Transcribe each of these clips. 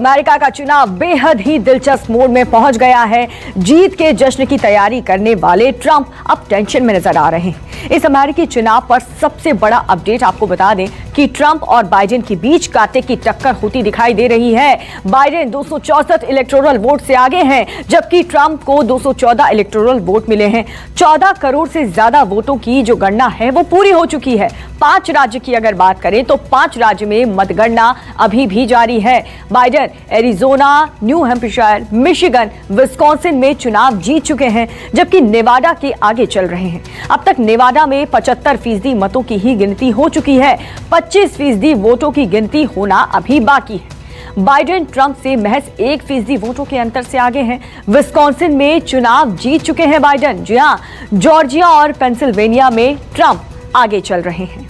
America का चुनाव बेहद ही दिलचस्प मोड में पहुंच गया है। जीत के जश्न की तैयारी करने वाले ट्रंप अब टेंशन में नजर आ रहे हैं। इस अमेरिकी चुनाव पर सबसे बड़ा अपडेट आपको बता दें कि ट्रंप और बाइडेन के बीच कांटे की टक्कर होती दिखाई दे रही है। बाइडेन 264 इलेक्टोरल वोट से आगे हैं, जबकि ट्रंप को 214 इलेक्टोरल वोट मिले हैं। 14 करोड़ से ज्यादा वोटों की जो गणना है वो पूरी हो चुकी है। 5 राज्य की अगर बात करें तो 5 राज्य में मतगणना अभी भी जारी है। Biden Arizona, new Hampshire, Michigan, Wisconsin में चुनाव जीत चुके हैं, जबकि नेवाडा के आगे चल रहे हैं। अब तक नेवाडा में 75% मतों की ही गिनती हो चुकी है। 25% वोटों की गिनती होना अभी बाकी है। बाइडेन ट्रंप से महज 1% वोटों के अंतर से आगे हैं। विस्कॉन्सिन में चुनाव जीत चुके हैं बाइडेन। जी हां, जॉर्जिया और पेंसिल्वेनिया में ट्रंप आगे चल रहे हैं।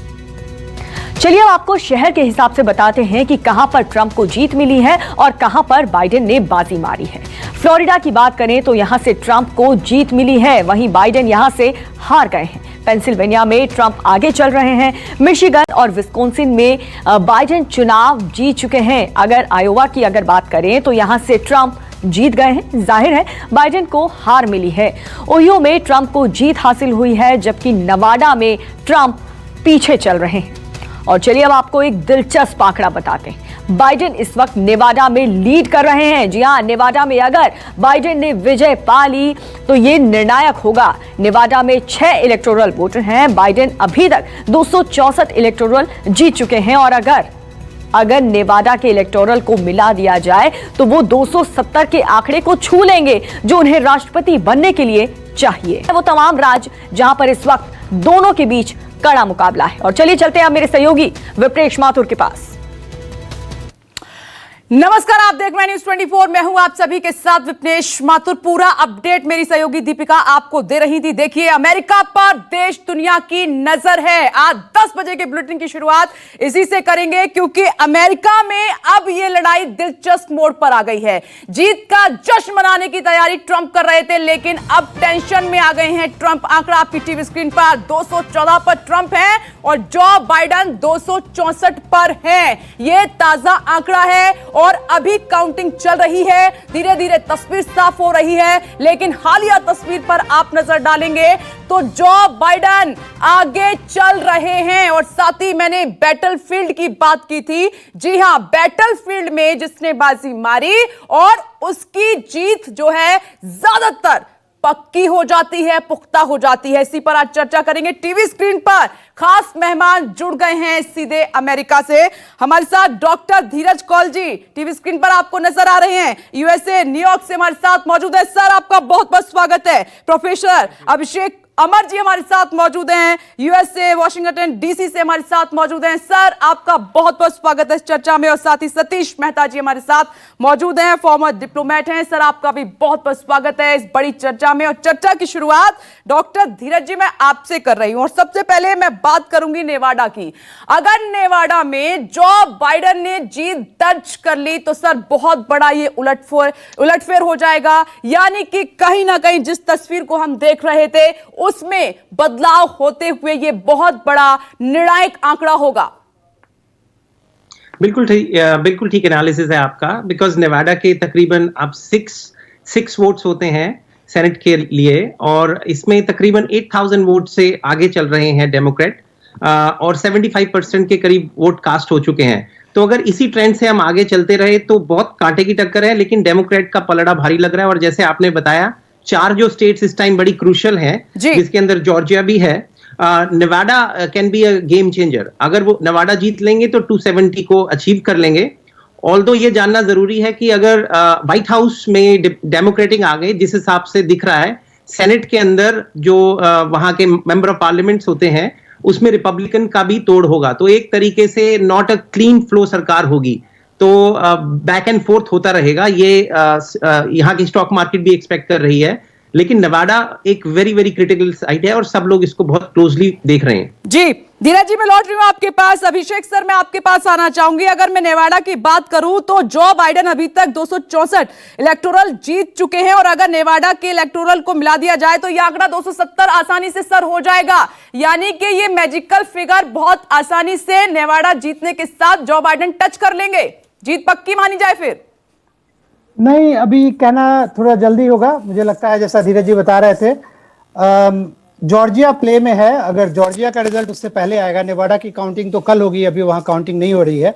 चलिए अब आपको शहर के हिसाब से बताते हैं कि कहां पर ट्रंप को जीत मिली है और कहां पर बाइडेन ने बाजी मारी है। फ्लोरिडा की बात करें तो यहां से ट्रंप को जीत मिली है, वहीं बाइडेन यहां से हार गए हैं। पेंसिल्वेनिया में ट्रंप आगे चल रहे हैं। मिशिगन और विस्कॉन्सिन में बाइडेन चुनाव जीत चुके हैं। अगर आयोवा की अगर बात करें तो यहां से ट्रंप जीत गए हैं। जाहिर है बाइडेन को हार मिली है। ओहियो में ट्रंप को जीत हासिल हुई है, जबकि नवाडा में ट्रंप पीछे चल रहे हैं। और चलिए अब आपको एक दिलचस्प आंकड़ा बताते हैं। बाइडेन इस वक्त नेवाडा में लीड कर रहे हैं। जी हां, नेवाडा में अगर बाइडेन ने विजय पा ली तो ये निर्णायक होगा। नेवाडा में 6 इलेक्टोरल वोटर हैं। बाइडेन अभी तक 264 इलेक्टोरल जीत चुके हैं और अगर नेवाडा के इलेक्टोरल को मिला दिया जाए तो वो 270 के आंकड़े को छू लेंगे, जो उन्हें राष्ट्रपति बनने के लिए चाहिए। वो तमाम राज्य जहां पर इस वक्त दोनों के बीच कड़ा मुकाबला है। और चलिए चलते हैं मेरे सहयोगी विप्रेश माथुर के पास। नमस्कार, आप देख रहे हैं न्यूज़ 24। मैं हूं आप सभी के साथ विप्रेश माथुर। पूरा अपडेट मेरी सहयोगी दीपिका आपको दे रही थी। देखिए, अमेरिका पर देश दुनिया की नजर है। आज 10 बजे के बुलेटिन की शुरुआत इसी से करेंगे, क्योंकि अमेरिका में अब ये लड़ाई दिलचस्प मोड़ पर आ गई है। जीत का जश्न मनाने की तैयारी ट्रंप कर रहे थे, लेकिन अब टेंशन में आ गए हैं ट्रंप। आंकड़ा आपकी टीवी स्क्रीन पर 214 पर ट्रंप है और जो बाइडेन 264 पर है। यह ताजा आंकड़ा है और अभी काउंटिंग चल रही है। धीरे धीरे तस्वीर साफ हो रही है, लेकिन हालिया तस्वीर पर आप नजर डालेंगे तो जो बाइडेन आगे चल रहे हैं। और साथ ही मैंने बैटलफील्ड की बात की थी। जी हां, बैटलफील्ड में जिसने बाजी मारी और उसकी जीत जो है ज्यादातर पक्की हो जाती है, पुख्ता हो जाती है। इसी पर आज चर्चा करेंगे। टीवी स्क्रीन पर खास मेहमान जुड़ गए हैं सीधे अमेरिका से। हमारे साथ डॉक्टर धीरज कौल जी टीवी स्क्रीन पर आपको नजर आ रहे हैं। यूएसए न्यूयॉर्क से हमारे साथ मौजूद है। सर, आपका बहुत बहुत स्वागत है। प्रोफेसर अभिषेक अमर जी हमारे साथ मौजूद हैं। यूएसए वाशिंगटन डीसी से हमारे साथ मौजूद हैं। सर, आपका बहुत बहुत स्वागत है इस चर्चा में। और साथ ही सतीश मेहता जी हमारे साथ मौजूद हैं, फॉर्मर डिप्लोमेट हैं। सर, आपका भी बहुत बहुत स्वागत है इस बड़ी चर्चा में। और चर्चा की शुरुआत डॉक्टर धीरज जी मैं आपसे कर रही हूं। और सबसे पहले मैं बात करूंगी नेवाडा की। अगर नेवाडा में जो बाइडेन ने जीत दर्ज कर ली तो सर बहुत बड़ा ये उलटफेर हो जाएगा। यानी कि कहीं ना कहीं जिस तस्वीर को हम देख रहे थे उसमें बदलाव होते हुए ये बहुत बड़ा निर्णायक आंकड़ा होगा। बिल्कुल ठीक एनालिसिस है आपका। बिकॉज नेवाडा के तकरीबन अब 6 वोट्स होते हैं सेनेट के लिए, और इसमें तकरीबन 8000 वोट से आगे चल रहे हैं डेमोक्रेट, और 75% के करीब वोट कास्ट हो चुके हैं। तो अगर इसी ट्रेंड से हम आगे चलते रहे तो बहुत कांटे की टक्कर है, लेकिन डेमोक्रेट का पलड़ा भारी लग रहा है। और जैसे आपने बताया, 4 जो स्टेट्स इस टाइम बड़ी क्रूशियल हैं, जिसके अंदर जॉर्जिया भी है। Nevada can be a game changer. अगर वो नेवाडा जीत लेंगे तो 270 को अचीव कर लेंगे। ऑल्दो ये जानना जरूरी है कि अगर व्हाइट हाउस में डेमोक्रेटिक आ गए, जिस हिसाब से दिख रहा है, सेनेट के अंदर जो वहां के मेंबर ऑफ पार्लियामेंट्स होते हैं उसमें रिपब्लिकन का भी तोड़ होगा। तो एक तरीके से नॉट अ क्लीन फ्लो सरकार होगी। तो बैक एंड फोर्थ होता रहेगा। ये यहाँ की स्टॉक मार्केट भी एक्सपेक्ट कर रही है। लेकिन नेवाडा एक वेरी वेरी क्रिटिकल साइट है और सब लोग इसको बहुत क्लोजली देख रहे हैं। जी धीरज जी, मैं लौट रही हूं आपके पास। अभिषेक सर, मैं आपके पास आना चाहूंगी। अगर मैं नेवाडा की बात करूं तो जो बाइडेन अभी तक 264 इलेक्टोरल जीत चुके हैं, और अगर नेवाडा के इलेक्टोरल को मिला दिया जाए तो यह आंकड़ा 270 आसानी से सर हो जाएगा। यानी कि ये मैजिकल फिगर बहुत आसानी से नेवाडा जीतने के साथ जो बाइडेन टच कर लेंगे। जीत पक्की मानी जाए फिर? नहीं, अभी कहना थोड़ा जल्दी होगा, मुझे लगता है जैसा धीरज जी बता रहे थे। जॉर्जिया प्ले में है, अगर जॉर्जिया का रिजल्ट उससे पहले आएगा, नेवाडा की काउंटिंग तो कल होगी, अभी वहाँ काउंटिंग नहीं हो रही है,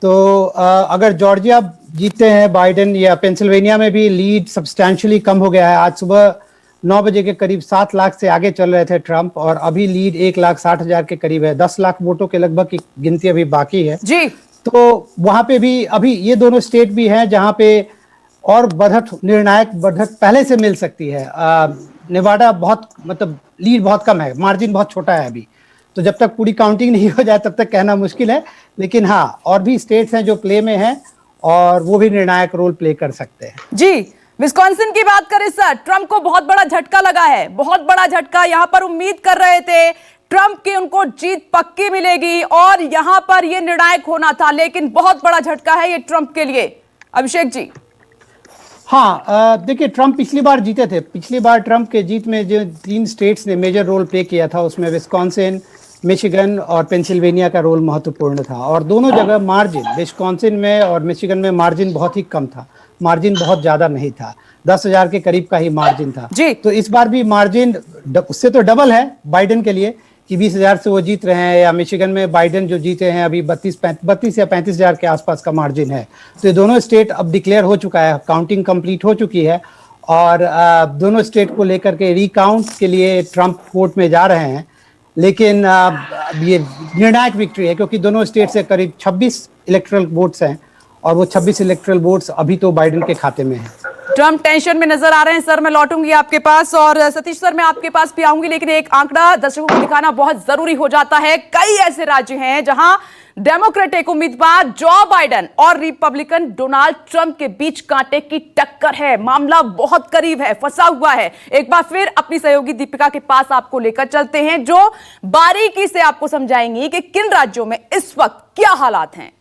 तो अगर जॉर्जिया जीतते हैं बाइडेन, या पेंसिल्वेनिया में भी लीड सब्सटैंशियली कम हो गया है। आज सुबह 9 बजे के करीब 7 लाख से आगे चल रहे थे ट्रंप, और अभी लीड 1,60,000 के करीब है। 10 लाख वोटों के लगभग की गिनती अभी बाकी है जी। तो वहां पे भी अभी ये दोनों स्टेट भी हैं जहां पे और निर्णायक बढ़त पहले से मिल सकती है। नेवाडा बहुत मतलब लीड बहुत कम है, मार्जिन बहुत छोटा है अभी, तो जब तक पूरी काउंटिंग नहीं हो जाए तब तक कहना मुश्किल है। लेकिन हाँ, और भी स्टेट्स हैं जो प्ले में हैं और वो भी निर्णायक रोल प्ले कर सकते हैं। जी, विस्कॉन्सिन की बात करें सर, ट्रंप को बहुत बड़ा झटका लगा है, बहुत बड़ा झटका। यहां पर उम्मीद कर रहे थे ट्रंप की उनको जीत पक्की मिलेगी और यहां पर ये निर्णायक होना था, लेकिन बहुत बड़ा झटका है ये ट्रंप के लिए। अभिषेक जी। हाँ, देखिए, ट्रंप पिछली बार जीते थे। पिछली बार ट्रंप के जीत में जो 3 स्टेट्स ने मेजर रोल प्ले किया था, उसमें विस्कॉन्सिन, मिशिगन और पेंसिल्वेनिया का रोल महत्वपूर्ण था। और दोनों जगह मार्जिन, विस्कॉन्सिन में और मिशिगन में मार्जिन बहुत ही कम था, मार्जिन बहुत ज्यादा नहीं था, 10,000 के करीब का ही मार्जिन था जी। तो इस बार भी मार्जिन उससे तो डबल है बाइडेन के लिए कि 20,000 से वो जीत रहे हैं, या मिशिगन में बाइडेन जो जीते हैं अभी 32 या 35,000 के आसपास का मार्जिन है। तो ये दोनों स्टेट अब डिक्लेयर हो चुका है, काउंटिंग कंप्लीट हो चुकी है, और दोनों स्टेट को लेकर के रिकाउंट के लिए ट्रंप कोर्ट में जा रहे हैं। लेकिन ये निर्णायक विक्ट्री है क्योंकि दोनों स्टेट से करीब 26 इलेक्टोरल वोट्स हैं, और वो 26 इलेक्टोरल वोट्स अभी तो बाइडेन के खाते में हैं। ट्रंप टेंशन में नजर आ रहे हैं। सर, मैं लौटूंगी आपके पास, और सतीश सर मैं आपके पास भी आऊंगी, लेकिन एक आंकड़ा दर्शकों को दिखाना बहुत जरूरी हो जाता है। कई ऐसे राज्य हैं जहां डेमोक्रेटिक उम्मीदवार जो बाइडेन और रिपब्लिकन डोनाल्ड ट्रंप के बीच कांटे की टक्कर है, मामला बहुत करीब है, फंसा हुआ है। एक बार फिर अपनी सहयोगी दीपिका के पास आपको लेकर चलते हैं, जो बारीकी से आपको समझाएंगी कि किन राज्यों में इस वक्त क्या हालात हैं।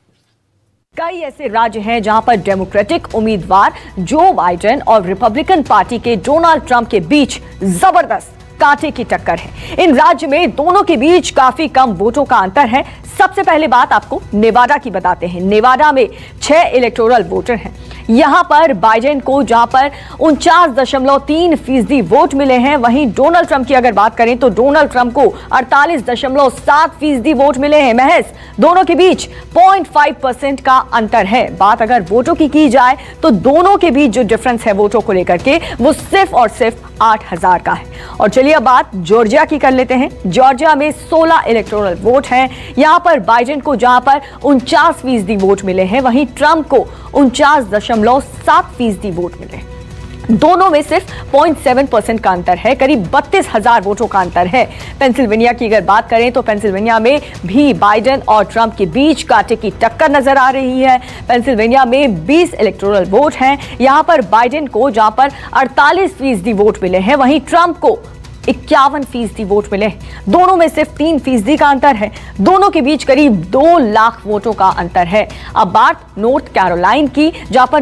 कई ऐसे राज्य हैं जहां पर डेमोक्रेटिक उम्मीदवार जो बाइडेन और रिपब्लिकन पार्टी के डोनाल्ड ट्रंप के बीच जबरदस्त कांटे की टक्कर है। इन राज्य में दोनों के बीच काफी कम वोटों का अंतर है। सबसे पहले बात आपको नेवाडा की बताते हैं। नेवाडा में 6 इलेक्टोरल वोटर हैं। यहां पर बाइडेन को जहां पर 49.3% वोट मिले हैं, वहीं डोनाल्ड ट्रंप की अगर बात करें तो डोनाल्ड ट्रंप को 48.7% वोट मिले हैं। महज दोनों के बीच 0.5% का अंतर है। बात अगर वोटों की जाए तो दोनों के बीच जो डिफरेंस है वोटों को लेकर के, वो सिर्फ और सिर्फ 8,000 का है। और चलिए अब बात जॉर्जिया की कर लेते हैं। जॉर्जिया में 16 इलेक्टोरल वोट हैं। यहां पर बाइडेन को जहां पर 49% वोट मिले हैं, वहीं ट्रंप को 49.7% वोट मिले। दोनों में सिर्फ 0.7% का अंतर है, करीब 32,000 वोटों का अंतर है। पेंसिल्वेनिया की अगर बात करें तो पेंसिल्वेनिया में भी बाइडेन और ट्रंप के बीच कांटे की टक्कर नजर आ रही है। पेंसिल्वेनिया में 20 इलेक्टोरल वोट हैं। यहां पर बाइडेन को जहां पर 48% वोट मिले हैं, वहीं ट्रंप को 51% वोट मिले। दोनों में सिर्फ 3% का अंतर है। दोनों के बीच करीब 2 लाख वोटों का अंतर है। अब बात नॉर्थ कैरोलाइन की, जहां पर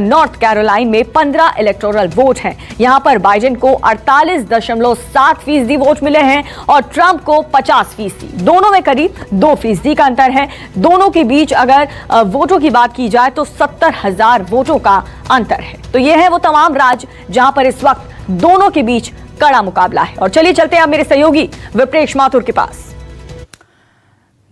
नॉर्थ कैरोलाइन में 15 इलेक्टोरल वोट हैं। यहां पर बाइडेन को 48.7% वोट मिले हैं और ट्रंप को 50%। दोनों में करीब 2% का अंतर है। दोनों के बीच अगर वोटों की बात की जाए तो 70,000 वोटों का अंतर है। तो ये है वो तमाम राज्य जहां पर इस वक्त दोनों के बीच कड़ा मुकाबला है। और चलिए चलते हैं अब मेरे सहयोगी विप्रेश माथुर के पास।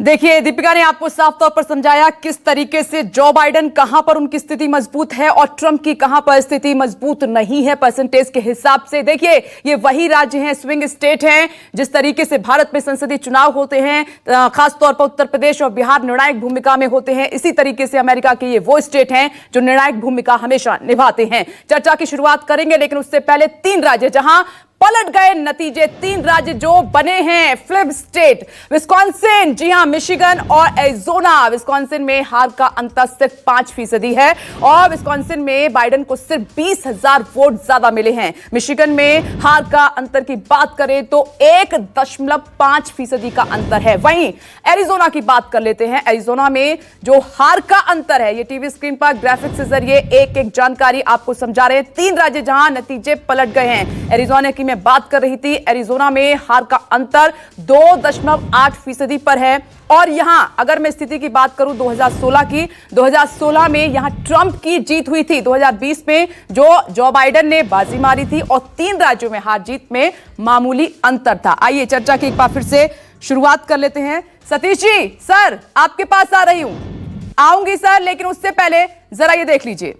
देखिए, दीपिका ने आपको साफ तौर पर समझाया किस तरीके से जो बाइडेन कहां पर उनकी स्थिति मजबूत है और ट्रंप की कहां पर स्थिति मजबूत नहीं है परसेंटेज के हिसाब से। देखिए, ये वही राज्य हैं, स्विंग स्टेट हैं, जिस तरीके से भारत में संसदीय चुनाव होते हैं, खासतौर पर उत्तर प्रदेश और बिहार निर्णायक भूमिका में होते हैं, इसी तरीके से अमेरिका के ये वो स्टेट हैं जो निर्णायक भूमिका हमेशा निभाते हैं। चर्चा की शुरुआत करेंगे, लेकिन उससे पहले 3 राज्य जहां पलट गए नतीजे, 3 राज्य जो बने हैं फ्लिप स्टेट। विस्कॉन्सिन, जी हां, मिशिगन और एरिज़ोना। विस्कॉन्सिन में हार का अंतर सिर्फ 5% है और विस्कॉन्सिन में बाइडेन को सिर्फ 20,000 वोट ज्यादा मिले हैं। मिशिगन में हार का अंतर की बात करें तो 1.5% का अंतर है। वहीं एरिज़ोना की बात कर लेते हैं। एरिज़ोना में जो हार का अंतर है, ये टीवी स्क्रीन पर ग्राफिक्स के जरिए एक एक जानकारी आपको समझा रहे हैं। 3 राज्य जहां नतीजे पलट गए हैं। एरिज़ोना की मैं बात कर रही थी, एरिजोना में हार का अंतर 2.8% पर है। और यहां अगर मैं स्थिति की बात करूं 2016 की, 2016 में यहां ट्रंप की जीत हुई थी। 2020 में जो बाइडेन ने बाजी मारी थी और 3 राज्यों में हार जीत में मामूली अंतर था। आइए चर्चा की एक बार फिर से शुरुआत कर लेते हैं। सतीश जी, सर आपके पास आ रही हूं, आऊंगी सर, लेकिन उससे पहले जरा ये देख लीजिए।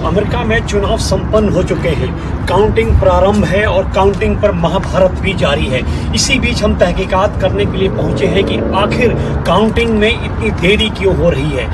अमेरिका में चुनाव संपन्न हो चुके हैं, काउंटिंग प्रारंभ है और काउंटिंग पर महाभारत भी जारी है। इसी बीच हम तहकीकात करने के लिए पहुंचे हैं कि आखिर काउंटिंग में इतनी देरी क्यों हो रही है।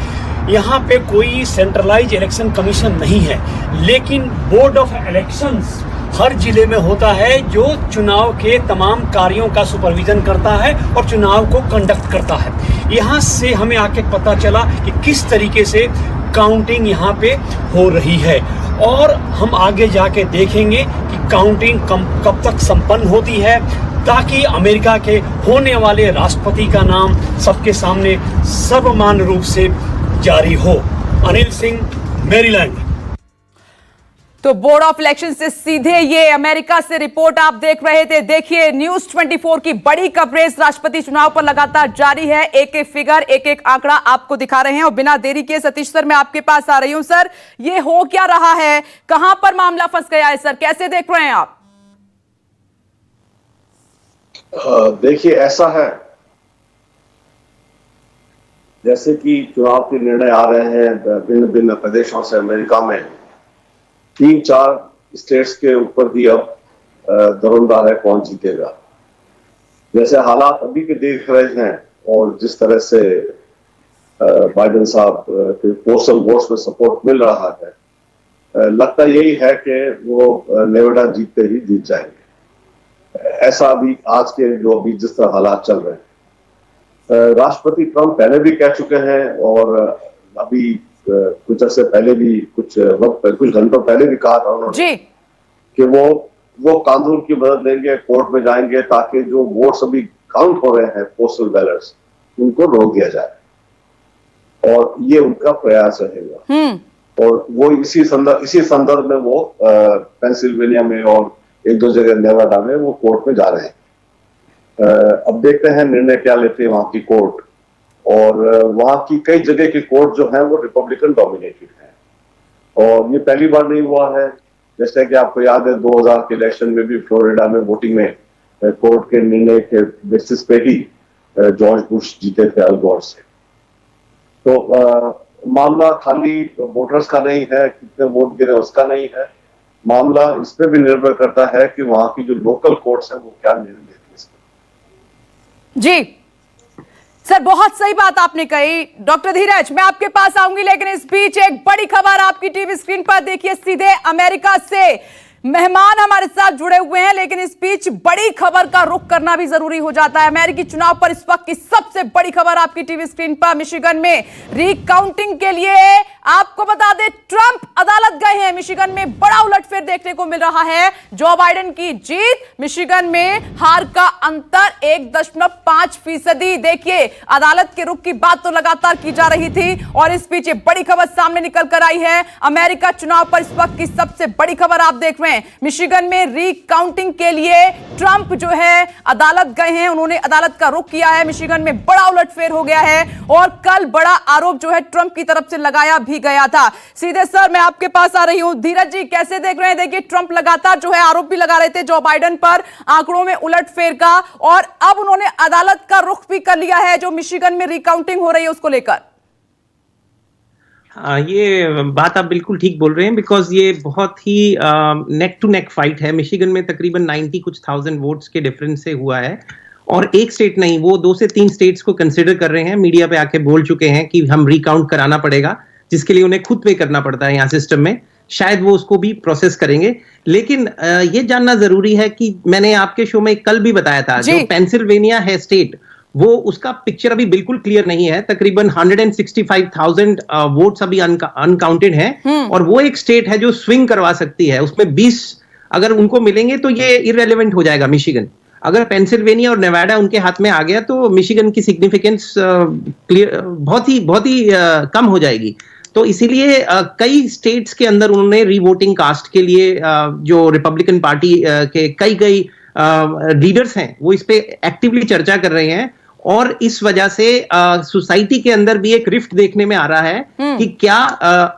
यहाँ पे कोई सेंट्रलाइज इलेक्शन कमीशन नहीं है, लेकिन बोर्ड ऑफ इलेक्शंस हर जिले में होता है, जो चुनाव के तमाम कार्यों का सुपरविजन करता है और चुनाव को कंडक्ट करता है। यहाँ से हमें आके पता चला कि किस तरीके से काउंटिंग यहाँ पे हो रही है, और हम आगे जाके देखेंगे कि काउंटिंग कब तक संपन्न होती है, ताकि अमेरिका के होने वाले राष्ट्रपति का नाम सबके सामने सर्वमान्य रूप से जारी हो। अनिल सिंह, मैरीलैंड। तो बोर्ड ऑफ इलेक्शन से सीधे ये अमेरिका से रिपोर्ट आप देख रहे थे। देखिए न्यूज 24 की बड़ी कवरेज राष्ट्रपति चुनाव पर लगातार जारी है। एक एक फिगर, एक एक आंकड़ा आपको दिखा रहे हैं। और बिना देरी के सतीश सर, मैं आपके पास आ रही हूं। सर, ये हो क्या रहा है, कहां पर मामला फंस गया है सर, कैसे देख रहे हैं आप? देखिए, ऐसा है जैसे कि चुनाव के निर्णय आ रहे हैं भिन्न भिन्न प्रदेशों से अमेरिका में, 3-4 स्टेट्स के ऊपर भी अब दरोमदार है कौन जीतेगा। जैसे हालात अभी के देख रहे हैं और जिस तरह से बाइडेन साहब के पोस्टल वोट्स में सपोर्ट मिल रहा है, लगता यही है कि वो नेवाडा जीतते ही जीत जाएंगे। ऐसा अभी आज के जो अभी जिस तरह हालात चल रहे हैं, राष्ट्रपति ट्रंप पहले भी कह चुके हैं और अभी कुछ अर्से पहले भी कुछ घंटों पहले भी कहा था उन्होंने कि वो कानून की मदद लेंगे, कोर्ट में जाएंगे, ताकि जो वोट्स अभी काउंट हो रहे हैं पोस्टल बैलेट्स, उनको रोक दिया जाए। और ये उनका प्रयास रहेगा। और वो इसी संदर्भ में वो पेंसिल्वेनिया में और 1-2 जगह नेवाडा में वो कोर्ट में जा रहे हैं। अब देखते हैं निर्णय क्या लेते हैं वहां की कोर्ट। और वहां की कई जगह की कोर्ट जो है वो रिपब्लिकन डोमिनेटेड है, और ये पहली बार नहीं हुआ है। जैसे कि आपको याद है 2000 के इलेक्शन में भी फ्लोरिडा में वोटिंग में कोर्ट के निर्णय के बेसिस पे ही जॉर्ज बुश जीते थे अल गोर से। तो मामला खाली वोटर्स का नहीं है, कितने वोट गिरे उसका नहीं है, मामला इस पे भी निर्भर करता है कि वहां की जो लोकल कोर्ट्स है वो क्या निर्णय लेती है। जी सर, बहुत सही बात आपने कही। डॉक्टर धीरज, मैं आपके पास आऊंगी, लेकिन इस बीच एक बड़ी खबर आपकी टीवी स्क्रीन पर देखिए। सीधे अमेरिका से मेहमान हमारे साथ जुड़े हुए हैं, लेकिन इस बीच बड़ी खबर का रुख करना भी जरूरी हो जाता है। अमेरिकी चुनाव पर इस वक्त की सबसे बड़ी खबर आपकी टीवी स्क्रीन पर, मिशिगन में रीकाउंटिंग के लिए आपको बता दें ट्रंप अदालत गए हैं। मिशिगन में बड़ा उलटफेर देखने को मिल रहा है। जो बाइडेन की जीत, मिशिगन में हार का अंतर 1.5%। देखिए अदालत के रुख की बात तो लगातार की जा रही थी, और इस बीच बड़ी खबर सामने निकल कर आई है। अमेरिका चुनाव पर इस वक्त की सबसे बड़ी खबर आप देख रहे हैं। मिशिगन में रीकाउंटिंग के लिए ट्रंप जो है अदालत गए हैं, उन्होंने अदालत का रुख किया है। मिशिगन में बड़ा उलटफेर हो गया है, और कल बड़ा आरोप जो है ट्रंप की तरफ से लगाया भी गया था। सीधे सर, मैं आपके पास आ रही हूं। धीरज जी, कैसे देख रहे हैं? देखिए ट्रंप लगातार जो है आरोप भी लगा रहे थे जो बाइडेन पर, आंकड़ों में उलटफेर का, और अब उन्होंने अदालत का रुख भी कर लिया है जो मिशिगन में रीकाउंटिंग हो रही है उसको लेकर। ये बात आप बिल्कुल ठीक बोल रहे हैं, बिकॉज ये बहुत ही नेक टू नेक फाइट है। मिशिगन में तकरीबन 90 कुछ थाउजेंड वोट्स के डिफरेंस से हुआ है, और एक स्टेट नहीं, वो 2 से 3 स्टेट्स को कंसिडर कर रहे हैं। मीडिया पे आके बोल चुके हैं कि हम रिकाउंट कराना पड़ेगा, जिसके लिए उन्हें खुद पे करना पड़ता है यहाँ सिस्टम में। शायद वो उसको भी प्रोसेस करेंगे, लेकिन ये जानना जरूरी है कि मैंने आपके शो में कल भी बताया था, जो पेंसिल्वेनिया है स्टेट, वो उसका पिक्चर अभी बिल्कुल क्लियर नहीं है। तकरीबन 165,000 वोट्स अभी अनकाउंटेड हैं, और वो एक स्टेट है जो स्विंग करवा सकती है। उसमें 20 अगर उनको मिलेंगे तो ये इररेलेवेंट हो जाएगा मिशिगन। अगर पेंसिल्वेनिया और नेवाडा उनके हाथ में आ गया तो मिशिगन की सिग्निफिकेंस बहुत ही कम हो जाएगी। तो इसीलिए कई स्टेट्स के अंदर उन्होंने रीवोटिंग कास्ट के लिए जो रिपब्लिकन पार्टी के कई लीडर्स हैं वो इस पे एक्टिवली चर्चा कर रहे हैं, और इस वजह से सोसाइटी के अंदर भी एक रिफ्ट देखने में आ रहा है कि क्या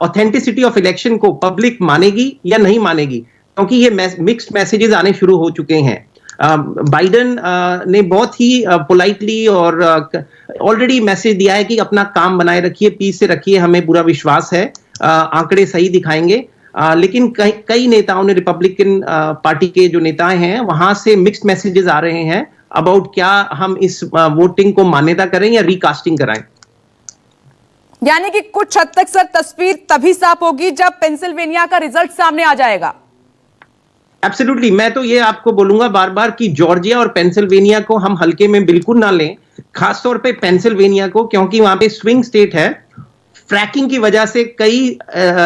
ऑथेंटिसिटी ऑफ इलेक्शन को पब्लिक मानेगी या नहीं मानेगी, क्योंकि ये मिक्स्ड मैसेजेस आने शुरू हो चुके हैं। बाइडेन ने बहुत ही पोलाइटली और ऑलरेडी मैसेज दिया है कि अपना काम बनाए रखिए, पीस से रखिए, हमें पूरा विश्वास है, आंकड़े सही दिखाएंगे। लेकिन कई नेताओं ने, रिपब्लिकन पार्टी के जो नेता हैं वहां से मिक्स्ड मैसेजेस आ रहे हैं अबाउट क्या हम इस वोटिंग को मान्यता करें या रिकास्टिंग कराएं। यानी कि कुछ हद तक सर तस्वीर तभी साफ होगी जब पेंसिल्वेनिया का रिजल्ट सामने आ जाएगा। एब्सोल्युटली, मैं तो ये आपको बोलूंगा बार बार कि जॉर्जिया और पेंसिल्वेनिया को हम हल्के में बिल्कुल ना लें, खासतौर पे पेंसिल्वेनिया को, क्योंकि वहां पे स्विंग स्टेट है। फ्रैकिंग की वजह से कई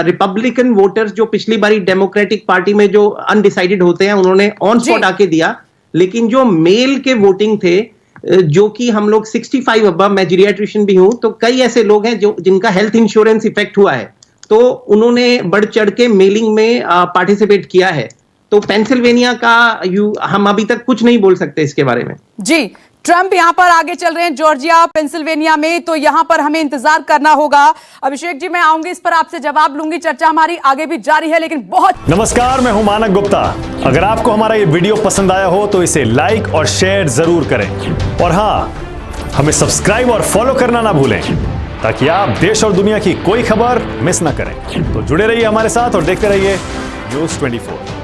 रिपब्लिकन वोटर्स जो पिछली बारी डेमोक्रेटिक पार्टी में जो अनडिसाइडेड होते हैं उन्होंने ऑन स्पॉट आके दिया, लेकिन जो मेल के वोटिंग थे जो कि हम लोग 65 अबव, मैं जीरियाट्रिशियन भी हूं, तो कई ऐसे लोग हैं जो जिनका हेल्थ इंश्योरेंस इफेक्ट हुआ है, तो उन्होंने बढ़ चढ़ के मेलिंग में पार्टिसिपेट किया है। तो पेंसिल्वेनिया का हम अभी तक कुछ नहीं बोल सकते इसके बारे में। जी, ट्रंप यहां पर आगे चल रहे हैं जॉर्जिया पेंसिल्वेनिया में, तो यहां पर हमें इंतजार करना होगा। अभिषेक जी, मैं आऊंगी इस पर आपसे जवाब लूंगी, चर्चा हमारी आगे भी जारी है, लेकिन बहुत। नमस्कार, मैं हूं मानक गुप्ता। अगर आपको हमारा ये वीडियो पसंद आया हो तो इसे लाइक और शेयर जरूर करें, और हाँ, हमें सब्सक्राइब और फॉलो करना ना भूलें ताकि आप देश और दुनिया की कोई खबर मिस ना करें। तो जुड़े रहिए हमारे साथ और देखते रहिए न्यूज़ 24।